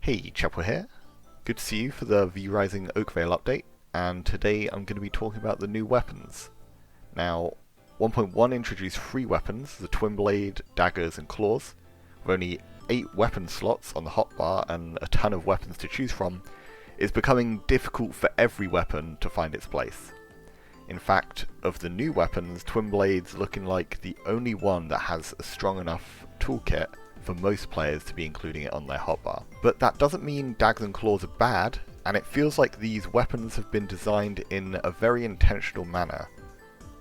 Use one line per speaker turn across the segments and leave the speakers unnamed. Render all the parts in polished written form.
Hey, Chapel here. Good to see you for the V-Rising Oakvale update, and today I'm going to be talking about the new weapons. Now, 1.1 introduced 3 weapons, the Twin Blade, Daggers and Claws. With only 8 weapon slots on the hotbar and a ton of weapons to choose from, it's becoming difficult for every weapon to find its place. In fact, of the new weapons, Twin Blade's looking like the only one that has a strong enough toolkit for most players to be including it on their hotbar. But that doesn't mean Daggers and Claws are bad, and it feels like these weapons have been designed in a very intentional manner.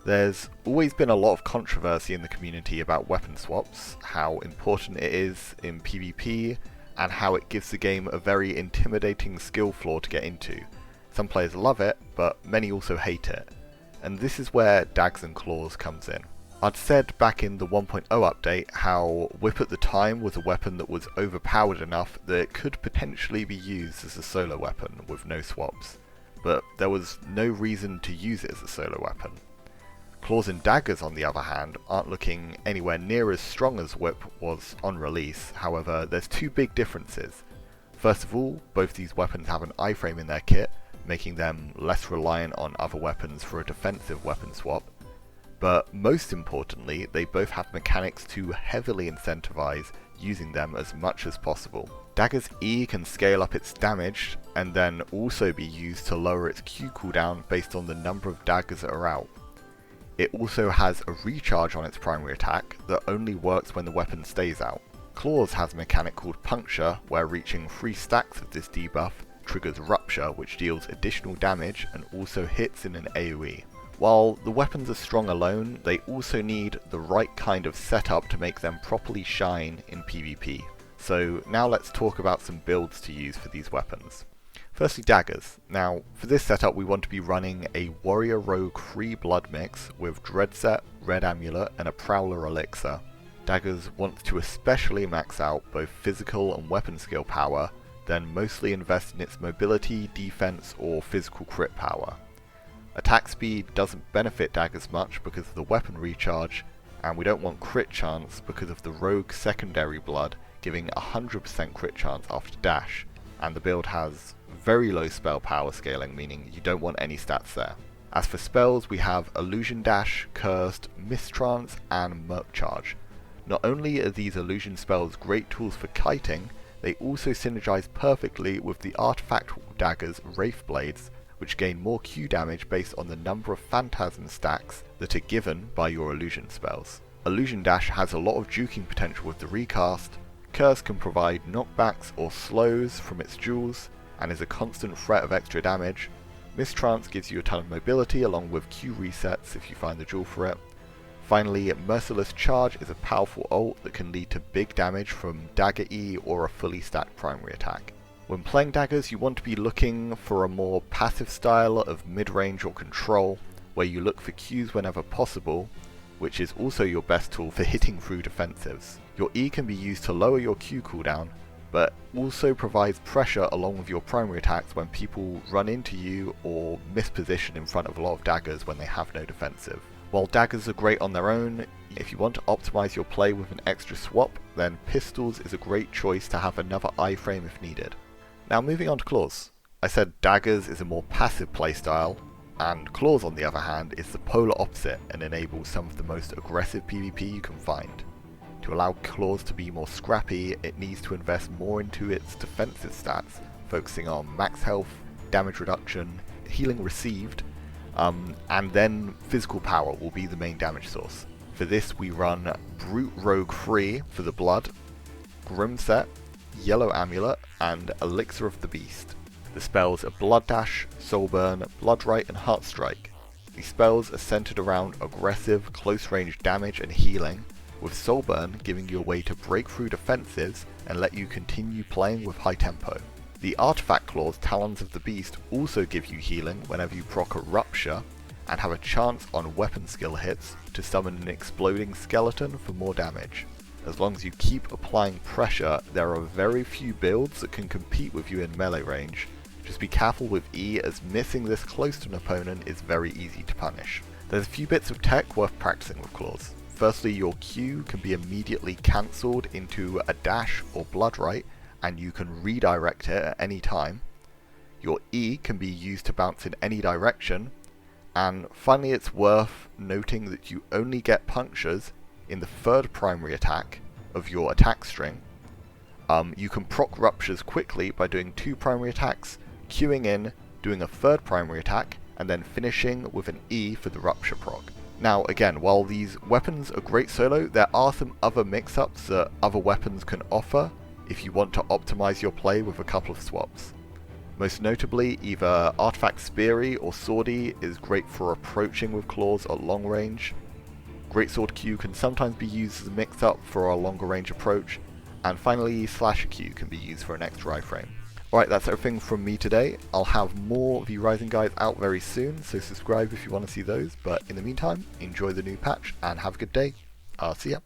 There's always been a lot of controversy in the community about weapon swaps, how important it is in PvP, and how it gives the game a very intimidating skill floor to get into. Some players love it, but many also hate it. And this is where Daggers and Claws comes in. I'd said back in the 1.0 update how Whip at the time was a weapon that was overpowered enough that it could potentially be used as a solo weapon with no swaps, but there was no reason to use it as a solo weapon. Claws and Daggers, on the other hand, aren't looking anywhere near as strong as Whip was on release. However, there's 2 big differences. First of all, both these weapons have an iframe in their kit, making them less reliant on other weapons for a defensive weapon swap. But most importantly, they both have mechanics to heavily incentivize using them as much as possible. Dagger's E can scale up its damage, and then also be used to lower its Q cooldown based on the number of daggers that are out. It also has a recharge on its primary attack that only works when the weapon stays out. Claws has a mechanic called Puncture, where reaching 3 stacks of this debuff triggers Rupture, which deals additional damage and also hits in an AoE. While the weapons are strong alone, they also need the right kind of setup to make them properly shine in PvP. So now let's talk about some builds to use for these weapons. Firstly, Daggers. Now, for this setup we want to be running a Warrior Rogue free blood mix with Dreadset, Red Amulet and a Prowler Elixir. Daggers wants to especially max out both physical and weapon skill power, then mostly invest in its mobility, defense or physical crit power. Attack speed doesn't benefit Daggers much because of the weapon recharge, and we don't want crit chance because of the rogue secondary blood giving 100% crit chance after dash, and the build has very low spell power scaling, meaning you don't want any stats there. As for spells, we have Illusion Dash, Cursed, Mistrance and Murk Charge. Not only are these illusion spells great tools for kiting, they also synergize perfectly with the artifact daggers Wraith Blades, which gain more Q damage based on the number of Phantasm stacks that are given by your illusion spells. Illusion Dash has a lot of juking potential with the recast, Curse can provide knockbacks or slows from its jewels, and is a constant threat of extra damage. Mistrance gives you a ton of mobility along with Q resets if you find the jewel for it. Finally, Merciless Charge is a powerful ult that can lead to big damage from Dagger E or a fully stacked primary attack. When playing Daggers, you want to be looking for a more passive style of mid-range or control, where you look for Qs whenever possible, which is also your best tool for hitting through defensives. Your E can be used to lower your Q cooldown, but also provides pressure along with your primary attacks when people run into you or misposition in front of a lot of daggers when they have no defensive. While daggers are great on their own, if you want to optimize your play with an extra swap, then pistols is a great choice to have another iframe if needed. Now moving on to Claws. I said Daggers is a more passive playstyle, and Claws on the other hand is the polar opposite and enables some of the most aggressive PvP you can find. To allow Claws to be more scrappy, it needs to invest more into its defensive stats, focusing on max health, damage reduction, healing received, and then physical power will be the main damage source. For this we run Brute Rogue Free for the blood, Grimset, Yellow Amulet, and Elixir of the Beast. The spells are Blood Dash, Soulburn, Bloodright and Heartstrike. These spells are centered around aggressive, close-range damage and healing, with Soulburn giving you a way to break through defensives and let you continue playing with high tempo. The Artifact Claws Talons of the Beast also give you healing whenever you proc a Rupture, and have a chance on weapon skill hits to summon an exploding skeleton for more damage. As long as you keep applying pressure, there are very few builds that can compete with you in melee range. Just be careful with E, as missing this close to an opponent is very easy to punish. There's a few bits of tech worth practicing with Claws. Firstly, your Q can be immediately cancelled into a dash or Bloodright, and you can redirect it at any time. Your E can be used to bounce in any direction. And finally, it's worth noting that you only get punctures in the third primary attack of your attack string. You can proc ruptures quickly by doing 2 primary attacks, queuing in, doing a third primary attack, and then finishing with an E for the rupture proc. Now again, while these weapons are great solo, there are some other mix-ups that other weapons can offer if you want to optimize your play with a couple of swaps. Most notably, either Artifact Speary or Swordy is great for approaching with claws at long range. Greatsword Q can sometimes be used as a mix-up for a longer range approach, and finally Slasher Q can be used for an extra iframe. Alright, that's everything from me today. I'll have more V-Rising guides out very soon, so subscribe if you want to see those, but in the meantime, enjoy the new patch and have a good day. See ya.